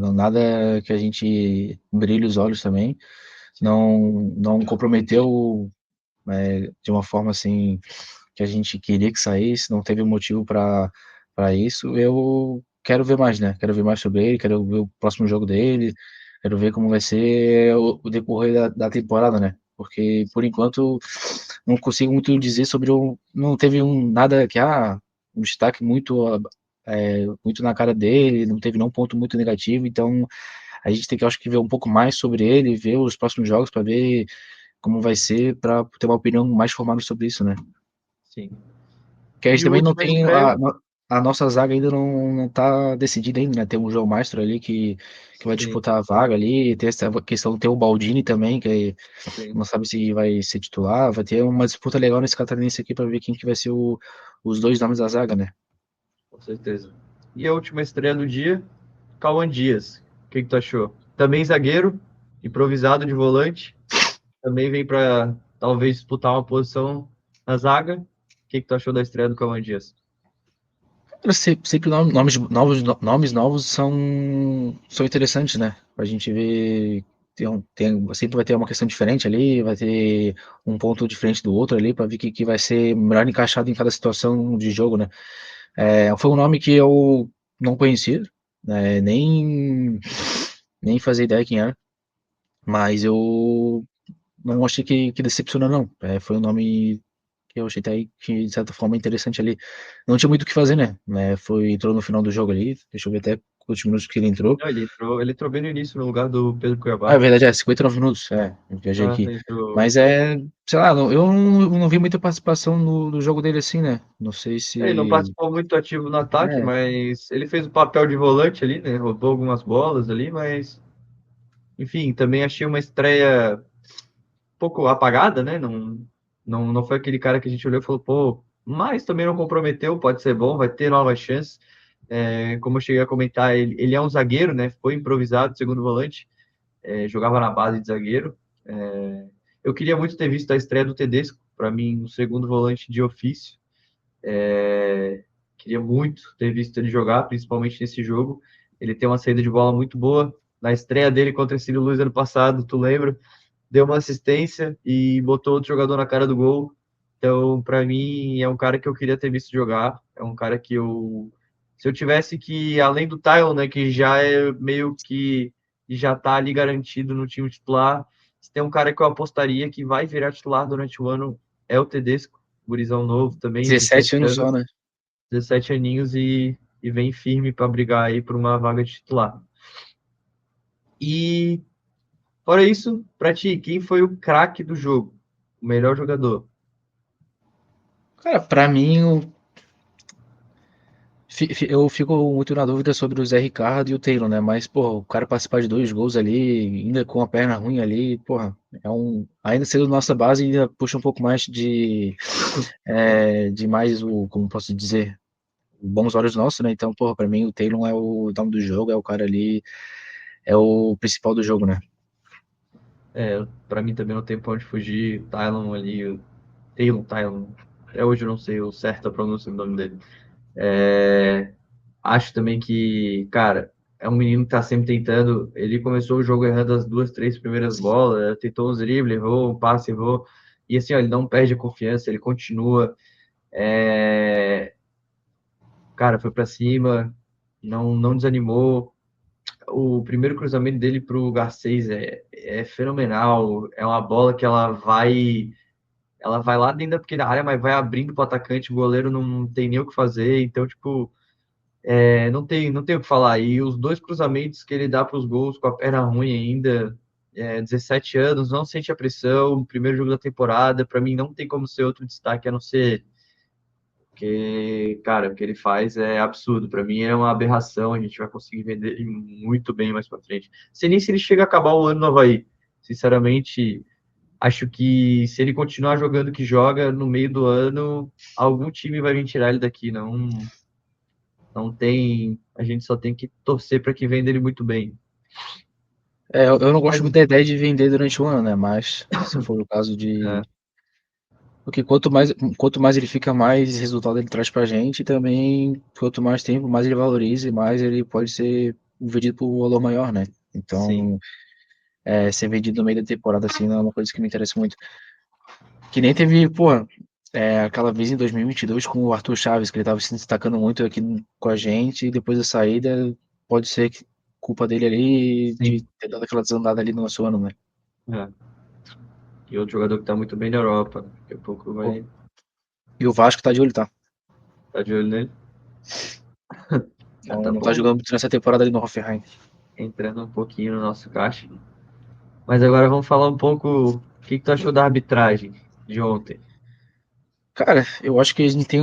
Não nada que a gente brilhe os olhos também. Não comprometeu de uma forma assim que a gente queria que saísse, não teve motivo para isso. Eu quero ver mais, né? Quero ver mais sobre ele, quero ver o próximo jogo dele, quero ver como vai ser o decorrer da temporada, né? Porque por enquanto não consigo muito dizer sobre o. Não teve nada que um destaque muito na cara dele, não teve nenhum ponto muito negativo, então a gente tem que, acho que, ver um pouco mais sobre ele, ver os próximos jogos para ver como vai ser, para ter uma opinião mais formada sobre isso, né? Sim. Que a gente E o também não último tem estreia, a nossa zaga ainda não tá decidida ainda, né? Tem o João Maestro ali que vai sim, disputar a vaga ali, tem essa questão, tem o Baldini também, que sim, não sabe se vai ser titular, vai ter uma disputa legal nesse catarinense aqui para ver quem que vai ser os dois nomes da zaga, né? com certeza. E a última estreia do dia, Cauã Dias. O que tu achou? Também zagueiro, improvisado de volante, também vem para talvez disputar uma posição na zaga. O que tu achou da estreia do Cauã Dias? Cara, sempre nomes novos são interessantes, né? Pra gente ver, sempre vai ter uma questão diferente ali, vai ter um ponto diferente do outro ali, pra ver que vai ser melhor encaixado em cada situação de jogo, né? Foi um nome que eu não conhecia, né? Nem fazia ideia quem era, mas eu não achei que decepcionou, não. Foi um nome que eu achei até que, de certa forma, interessante ali. Não tinha muito o que fazer, né? Entrou no final do jogo ali, deixa eu ver até quantos minutos que ele entrou. Não, ele entrou bem no início, no lugar do Pedro Ah, é Cuiabá. verdade, 59 minutos, eu viajei Ah, aqui. entrou. Mas sei lá, eu não vi muita participação no jogo dele assim, né? Não sei Ele não se. participou muito ativo no ataque, É, mas ele fez o papel de volante ali, né? Roubou algumas bolas ali, mas enfim, também achei uma estreia um pouco apagada, né? Não foi aquele cara que a gente olhou e falou, pô, mas também não comprometeu, pode ser bom, vai ter novas chances. Como eu cheguei a comentar, ele é um zagueiro, né? Foi improvisado, segundo volante, jogava na base de zagueiro. Eu queria muito ter visto a estreia do Tedesco, para mim, o segundo volante de ofício. Queria muito ter visto ele jogar, principalmente nesse jogo. Ele tem uma saída de bola muito boa. Na estreia dele contra esse Luiz ano passado, tu lembra? Deu uma assistência e botou outro jogador na cara do gol. Então, para mim, é um cara que eu queria ter visto jogar. É um cara que se eu tivesse que, além do Tylon, né, que já é meio que já tá ali garantido no time titular, se tem um cara que eu apostaria que vai virar titular durante o ano, é o Tedesco, gurizão novo também, 17 17 anos só, anos, né? 17 aninhos e vem firme para brigar aí por uma vaga de titular. E fora isso, pra ti, quem foi o craque do jogo? O melhor jogador? Cara, pra mim, eu fico muito na dúvida sobre o Zé Ricardo e o Taylor, né? Mas, porra, o cara participar de 2 gols ali, ainda com a perna ruim ali, porra, ainda sendo nossa base, ainda puxa um pouco mais de mais como posso dizer, bons olhos nossos, né? Então, porra, pra mim o Taylor é o nome do jogo, é o cara ali, é o principal do jogo, né? Pra mim também não tem pra onde fugir. Tylon ali, Tylon. Até hoje eu não sei o certo a pronúncia do nome dele. É, acho também que, cara, é um menino que tá sempre tentando. Ele começou o jogo errando as duas, três primeiras bolas, tentou uns dribles, errou, um passe, errou. E assim, ó, ele não perde a confiança, ele continua. É, cara, foi pra cima, não desanimou. O primeiro cruzamento dele para o Garcês é fenomenal. É uma bola que ela vai lá dentro da pequena área, mas vai abrindo para o atacante. O goleiro não tem nem o que fazer. Então, tipo, não tem o que falar. E os dois cruzamentos que ele dá para os gols com a perna ruim ainda, 17 anos, não sente a pressão. Primeiro jogo da temporada, para mim não tem como ser outro destaque a não ser ele. Porque, cara, o que ele faz é absurdo. Para mim é uma aberração. A gente vai conseguir vender ele muito bem mais para frente. Sei nem se ele chega a acabar o ano no Havaí. Sinceramente, acho que se ele continuar jogando o que joga no meio do ano, algum time vai vir tirar ele daqui. Não tem. A gente só tem que torcer para que venda ele muito bem. Eu não gosto Mas, muito da ideia de vender durante o ano, né? Mas se for o caso é, porque quanto mais ele fica, mais resultado ele traz pra gente, e também quanto mais tempo, mais ele valoriza e mais ele pode ser vendido por um valor maior, né? sim, Então, ser vendido no meio da temporada assim não é uma coisa que me interessa muito. Que nem teve, pô, aquela vez em 2022 com o Arthur Chaves, que ele tava se destacando muito aqui com a gente, e depois da saída, pode ser que culpa dele ali de Sim. ter dado aquela desandada ali no nosso ano, né? É. E outro jogador que tá muito bem na Europa. Daqui a pouco Pô, vai e o Vasco tá de olho, tá? estar de olho nele. Ah, Não, tá não tá bom. jogando muito nessa temporada ali no Hoffenheim. Entrando um pouquinho no nosso caixa. Mas agora vamos falar um pouco o que tu achou da arbitragem de ontem. Cara, eu acho que a gente tem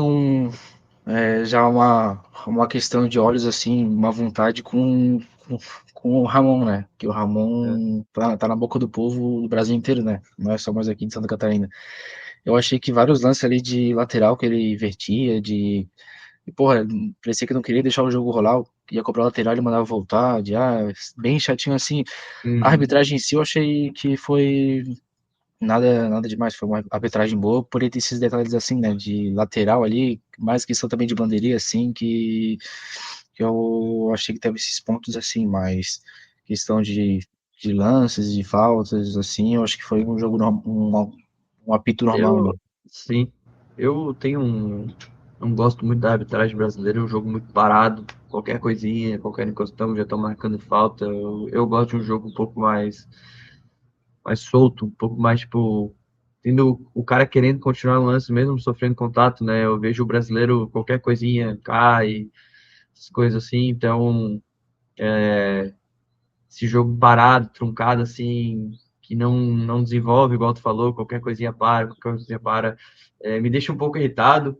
já uma questão de olhos, assim, uma vontade com o Ramon, né? Que o Né? Ramon tá na boca do povo do Brasil inteiro, né? Não é só mais aqui de Santa Catarina. Eu achei que vários lances ali de lateral que ele invertia, e, porra, parecia que não queria deixar o jogo rolar, ia cobrar lateral e mandava voltar, bem chatinho assim. A Uhum. arbitragem em si eu achei que foi nada demais, foi uma arbitragem boa, por ter esses detalhes assim, né, de lateral ali, mais questão também de bandeirinha, assim, que eu achei que teve esses pontos assim, mas questão de lances, de faltas, assim, eu acho que foi um jogo, um apito normal Eu, ali. sim, eu tenho um. Não gosto muito da arbitragem brasileira, é um jogo muito parado. Qualquer coisinha, qualquer encostão já estão marcando falta. Eu gosto de um jogo um pouco mais solto, um pouco mais, tipo, tendo o cara querendo continuar o lance mesmo sofrendo contato, né? Eu vejo o brasileiro, qualquer coisinha cai, essas coisas assim. Então, esse jogo parado, truncado, assim, que não desenvolve, igual tu falou, qualquer coisinha para, me deixa um pouco irritado.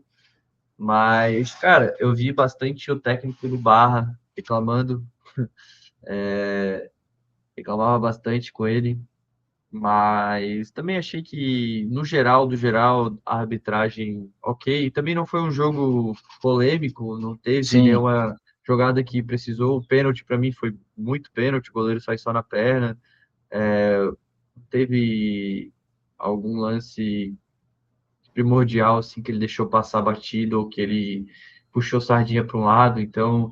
Mas, cara, eu vi bastante o técnico do Barra reclamando, reclamava bastante com ele, mas também achei que, no geral, do geral, a arbitragem ok. Também não foi um jogo polêmico, não teve Sim, nenhuma jogada que precisou. O pênalti, para mim, foi muito pênalti, o goleiro sai só na perna. Teve algum lance primordial, assim, que ele deixou passar batido ou que ele puxou sardinha para um lado, então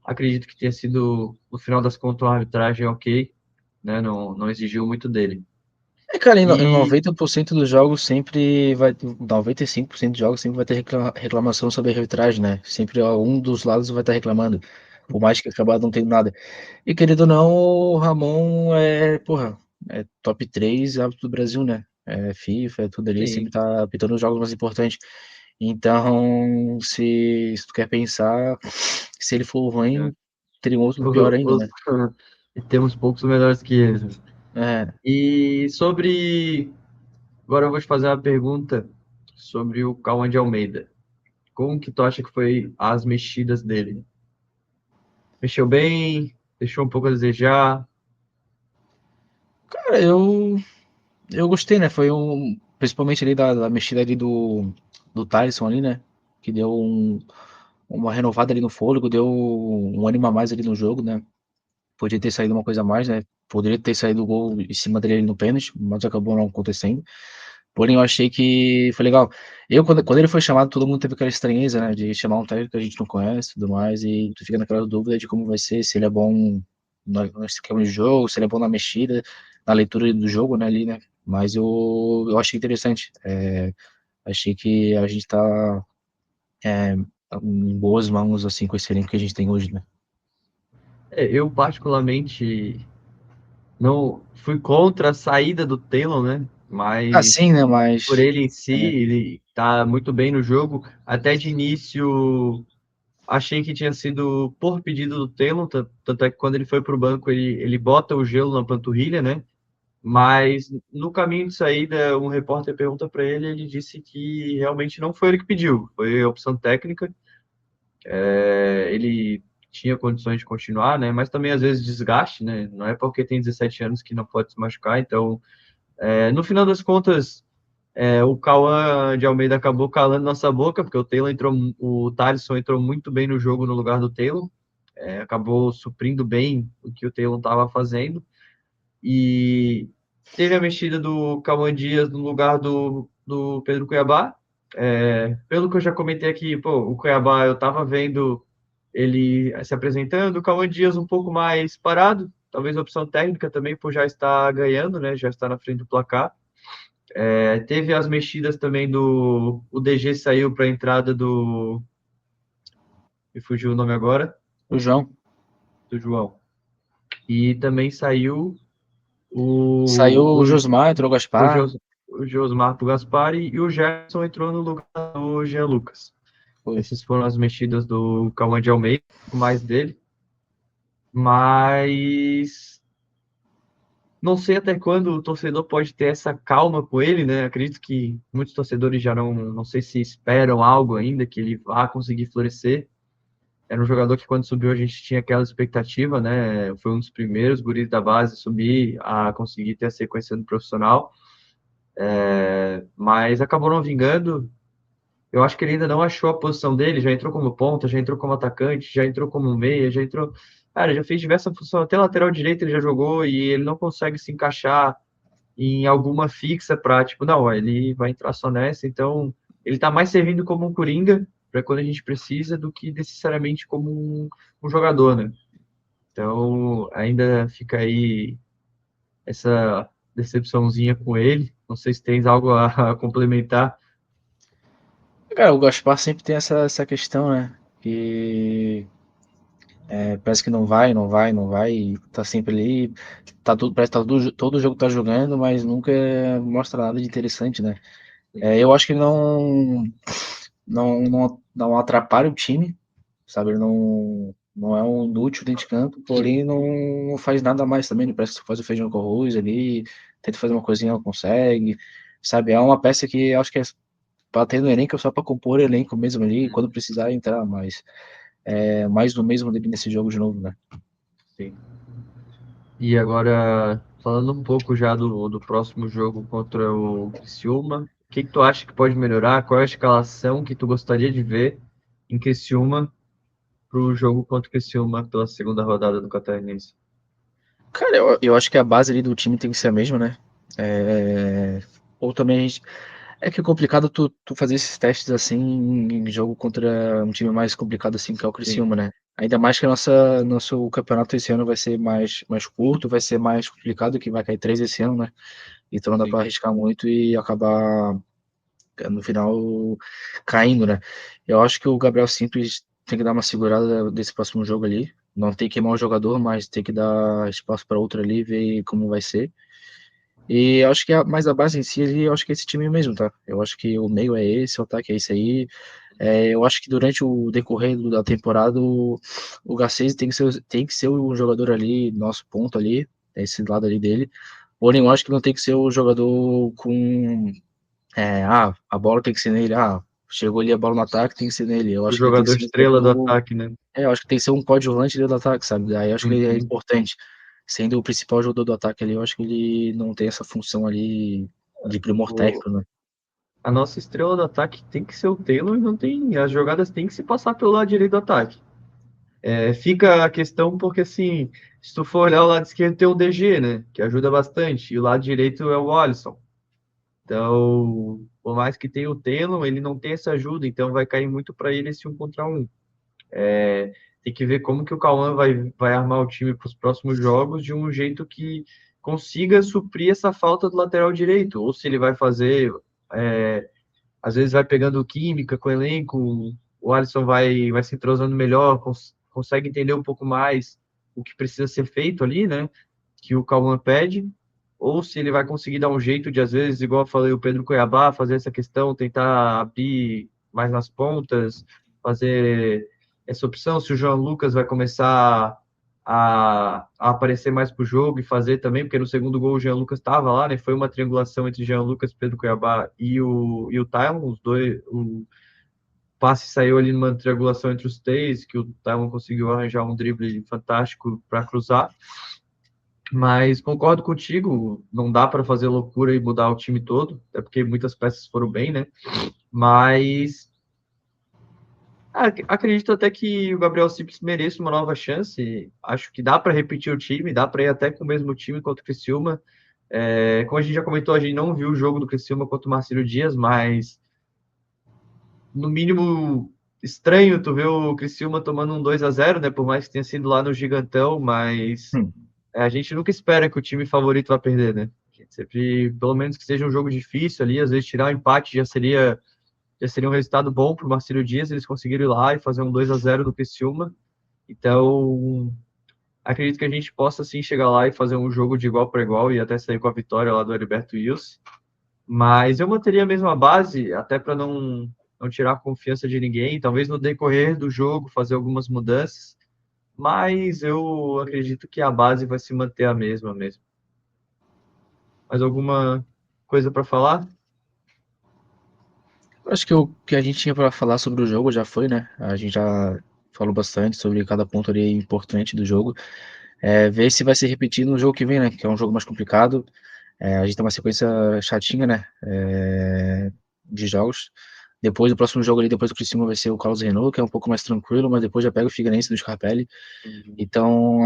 acredito que tenha sido, no final das contas, uma arbitragem ok, né? Não exigiu muito dele. cara, em E 90% dos jogos sempre vai, 95% dos jogos sempre vai ter reclamação sobre a arbitragem, né? Sempre ó, um dos lados vai estar reclamando, por mais que acabar não tendo nada. E querido ou não, o Ramon porra, é top 3 árbitro do Brasil, né? É FIFA, é tudo ali, sempre sim, tá apitando os jogos mais importantes. Então, se tu quer pensar, se ele for né? ruim, teria um outro pior ainda, né? Temos poucos melhores que eles. É, E sobre. Agora eu vou te fazer uma pergunta sobre o Cauã de Almeida. Como que tu acha que foi as mexidas dele? Mexeu bem? Deixou um pouco a desejar? cara, eu gostei, né? Foi principalmente ali da mexida ali do Tyson ali, né? Que deu uma renovada ali no fôlego, deu um ânimo a mais ali no jogo, né? Podia ter saído uma coisa a mais, né? Poderia ter saído o gol em cima dele no pênalti, mas acabou não acontecendo. Porém, eu achei que foi legal. Quando ele foi chamado, todo mundo teve aquela estranheza, né? De chamar um técnico que a gente não conhece e tudo mais, e tu fica naquela dúvida de como vai ser, se ele é bom no esquema de jogo, se ele é bom na mexida, na leitura do jogo, né? Ali, né? Mas eu achei interessante. Achei que a gente tá é, em boas mãos, assim, com esse elenco que a gente tem hoje, né? Eu particularmente não fui contra a saída do Taylor, né? Assim, Mas né? por Mas. ele em si, É, ele tá muito bem no jogo. Até de início, achei que tinha sido por pedido do Taylor, tanto é que quando ele foi para o banco, ele bota o gelo na panturrilha, né? Mas no caminho de saída, um repórter pergunta para ele, ele disse que realmente não foi ele que pediu, foi a opção técnica. Ele tinha condições de continuar, né? Mas também às vezes desgaste, né? Não é porque tem 17 anos que não pode se machucar. Então, no final das contas, o Cauã de Almeida acabou calando nossa boca, porque o Thalisson entrou muito bem no jogo no lugar do Taylor, acabou suprindo bem o que o Taylor estava fazendo. E teve a mexida do Cauã Dias no lugar do Pedro Cuiabá. Pelo que eu já comentei aqui, pô, o Cuiabá eu estava vendo ele se apresentando, o Cauã Dias um pouco mais parado, talvez opção técnica também por já estar ganhando, né? Já estar na frente do placar. Teve as mexidas também do... O DG saiu para a entrada do... Me fugiu o nome agora, O João. do João. E também saiu Saiu o, o o, Josmar, entrou o o, Gaspar. Jos, o Josmar pro Gaspari e o Gerson entrou no lugar do Jean Lucas. Foi. Essas foram as mexidas do Cauã de Almeida, mais dele. Mas não sei até quando o torcedor pode ter essa calma com ele, né? Acredito que muitos torcedores já não sei se esperam algo ainda, que ele vá conseguir florescer. Era um jogador que quando subiu a gente tinha aquela expectativa, né? Foi um dos primeiros guris da base a subir, a conseguir ter a sequência no profissional. Mas acabou não vingando. Eu acho que ele ainda não achou a posição dele, já entrou como ponta, já entrou como atacante, já entrou como meia, já entrou. Cara, já fez diversas funções, até lateral direito ele já jogou e ele não consegue se encaixar em alguma fixa para, tipo, não, ó, ele vai entrar só nessa, então ele tá mais servindo como um coringa para quando a gente precisa do que necessariamente como um jogador, né? Então ainda fica aí essa decepçãozinha com ele. Não sei se tens algo a complementar. Cara, o Gaspar sempre tem essa questão, né? Que parece que não vai, não vai, não vai, e tá sempre ali. Parece que todo jogo tá jogando, mas nunca mostra nada de interessante, né? Eu acho que ele não atrapalha o time, sabe? Ele não é um inútil dentro de campo, porém não faz nada mais também. Ele parece que faz o feijão com arroz ali, tenta fazer uma coisinha, não consegue, sabe? É uma peça que eu acho que é pra ter no elenco só pra compor o elenco mesmo ali, quando precisar entrar, mas é mais do mesmo dele nesse jogo de novo, né? Sim. E agora, falando um pouco já do próximo jogo contra o Criciúma, o que que tu acha que pode melhorar? Qual é a escalação que tu gostaria de ver em Criciúma para o jogo contra o Criciúma pela segunda rodada do Catarinense? Cara, eu acho que a base ali do time tem que ser a mesma, né? É, ou também é que é complicado tu fazer esses testes assim em jogo contra um time mais complicado assim que é o Sim, Criciúma, né? Ainda mais que nosso campeonato esse ano vai ser mais curto, vai ser mais complicado, que vai cair 3 esse ano, né? Então não dá sim. pra arriscar muito e acabar no final caindo, né? Eu acho que o Gabriel Simples tem que dar uma segurada desse próximo jogo ali. Não tem que queimar o jogador, mas tem que dar espaço para outro ali, ver como vai ser. E eu acho que mais a base em si, eu acho que é esse time mesmo, tá? Eu acho que o meio é esse, o ataque é esse aí. Eu acho que durante o decorrer da temporada, o Garcês tem que ser o jogador ali, nosso ponto ali, esse lado ali dele. Porém, eu acho que não tem que ser o jogador com a bola tem que ser nele. Chegou ali a bola no ataque, tem que ser nele. Eu O acho que ele tem que jogador ser um estrela do jogador. ataque, né? Eu acho que tem que ser um coadjuvante dentro do ataque, sabe? Daí eu acho que ele é Uhum. importante. Sendo o principal jogador do ataque ali, eu acho que ele não tem essa função ali de primor O, técnico, né? a nossa estrela do ataque tem que ser o Taylor e não tem. As jogadas têm que se passar pelo lado direito do ataque. Fica a questão porque, assim, se tu for olhar o lado esquerdo, tem o DG, né? Que ajuda bastante. E o lado direito é o Alisson. Então, por mais que tenha o Taylor, ele não tem essa ajuda, então vai cair muito para ele esse um contra um. Tem que ver como que o Cauã vai armar o time para os próximos jogos de um jeito que consiga suprir essa falta do lateral direito, ou se ele vai fazer, é, às vezes vai pegando química com o elenco, o Alisson vai se entrosando melhor, consegue entender um pouco mais o que precisa ser feito ali, né? Que o Cauã pede, ou se ele vai conseguir dar um jeito de, às vezes, igual eu falei, o Pedro Cuiabá, fazer essa questão, tentar abrir mais nas pontas, fazer essa opção, se o João Lucas vai começar a aparecer mais pro jogo e fazer também, porque no segundo gol o Jean Lucas estava lá, né? Foi uma triangulação entre Jean Lucas, Pedro Cuiabá e o Tylon, os dois, o passe saiu ali numa triangulação entre os três, que o Tylon conseguiu arranjar um drible fantástico para cruzar. Mas concordo contigo, não dá para fazer loucura e mudar o time todo, até porque muitas peças foram bem, né? Mas acredito até que o Gabriel Simples mereça uma nova chance. Acho que dá para repetir o time, dá para ir até com o mesmo time contra o Criciúma. Como a gente já comentou, a gente não viu o jogo do Criciúma contra o Marcelo Dias, mas no mínimo estranho tu ver o Criciúma tomando um 2-0, né? Por mais que tenha sido lá no Gigantão, mas Hum. a gente nunca espera que o time favorito vá perder, né? Sempre, pelo menos que seja um jogo difícil ali, às vezes tirar o empate já seria um resultado bom para o Marcílio Dias, eles conseguiram ir lá e fazer um 2-0 no Criciúma. Então, acredito que a gente possa sim chegar lá e fazer um jogo de igual para igual e até sair com a vitória lá do Heriberto Wilson. Mas eu manteria a mesma base, até para não tirar a confiança de ninguém. Talvez no decorrer do jogo fazer algumas mudanças, mas eu acredito que a base vai se manter a mesma mesmo. Mais alguma coisa para falar? Acho que o que a gente tinha pra falar sobre o jogo já foi, né? A gente já falou bastante sobre cada ponto ali importante do jogo. Ver se vai se repetir no jogo que vem, né? Que é um jogo mais complicado. A gente tem uma sequência chatinha, né? De jogos. Depois do próximo jogo ali, depois do Criciúma vai ser o Carlos Renault, que é um pouco mais tranquilo, mas depois já pega o Figueirense do Scarpelli. Então,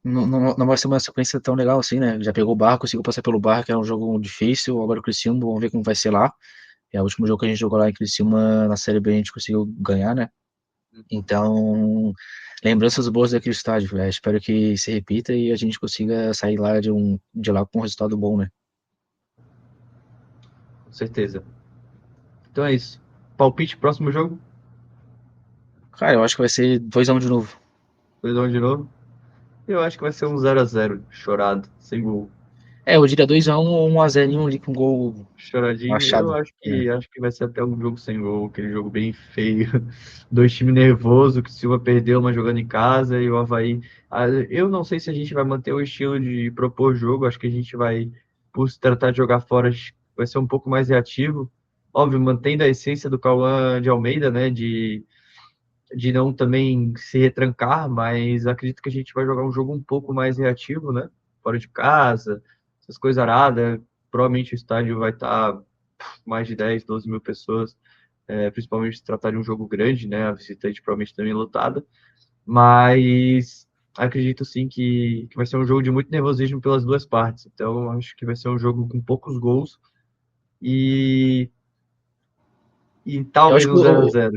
não vai ser uma sequência tão legal assim, né? Já pegou o Barra, conseguiu passar pelo Barra, que era um jogo difícil. Agora o Criciúma, vamos ver como vai ser lá. É o último jogo que a gente jogou lá em Criciúma, na Série B, a gente conseguiu ganhar, né? Então, lembranças boas daquele estádio. Espero que se repita e a gente consiga sair lá de lá com um resultado bom, né? Com certeza. Então é isso. Palpite, próximo jogo? Cara, eu acho que vai ser 2-1 de novo. 2-1 de novo? Eu acho que vai ser um 0-0, chorado, sem gol. Eu diria 2-1 ou 1-0 ali com gol Choradinho, eu achado. acho que vai ser até um jogo sem gol, aquele jogo bem feio. Dois times nervosos, que o Silva perdeu uma jogando em casa e o Avaí. Eu não sei se a gente vai manter o estilo de propor jogo, acho que a gente vai, por se tratar de jogar fora, vai ser um pouco mais reativo. Óbvio, mantendo a essência do Cauã de Almeida, né? De não também se retrancar, mas acredito que a gente vai jogar um jogo um pouco mais reativo, né? Fora de casa, essas coisas aradas. Provavelmente o estádio vai estar mais de 10, 12 mil pessoas, principalmente se tratar de um jogo grande, né? A visitante provavelmente também lotada, mas acredito sim que vai ser um jogo de muito nervosismo pelas duas partes. Então, acho que vai ser um jogo com poucos gols e, e Eu talvez acho que um 0-0.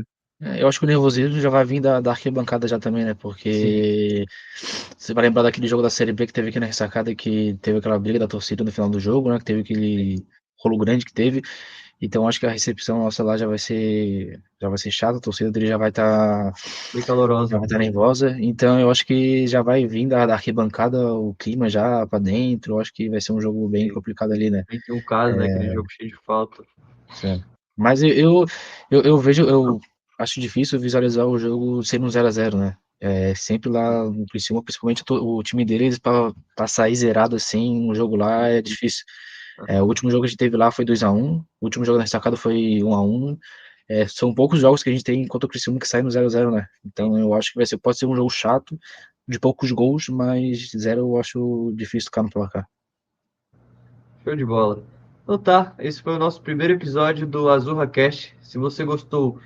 eu acho que o nervosismo já vai vir da arquibancada já também, né? Sim, Porque você vai lembrar daquele jogo da Série B que teve aqui na ressacada, que teve aquela briga da torcida no final do jogo, né? Que teve aquele rolo grande que teve. Então acho que a recepção nossa lá já vai ser chata, a torcida dele bem já calorosa. vai estar nervosa. Então eu acho que já vai vir da arquibancada o clima já pra dentro. Eu acho que vai ser um jogo bem Sim. complicado ali, né? Tem um caso, né? Aquele jogo cheio de falta. Certo. Mas eu vejo, eu acho difícil visualizar o jogo sendo um 0-0, né? Sempre lá no Criciúma, principalmente o time deles, pra sair zerado assim, um jogo lá é difícil. O último jogo que a gente teve lá foi 2-1, o último jogo na ressacada foi 1-1. São poucos jogos que a gente tem contra o Criciúma que sai no 0-0, né? Então eu acho que pode ser um jogo chato, de poucos gols, mas zero eu acho difícil ficar no placar. Show de bola. Então tá, esse foi o nosso primeiro episódio do Azurra Cast. Se você gostou,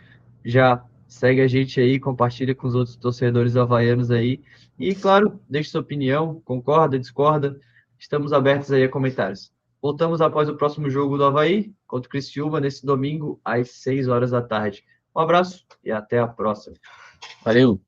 já segue a gente aí, compartilha com os outros torcedores havaianos aí. E, claro, deixe sua opinião, concorda, discorda. Estamos abertos aí a comentários. Voltamos após o próximo jogo do Havaí contra o Criciúma nesse domingo às 6 horas da tarde. Um abraço e até a próxima. Valeu!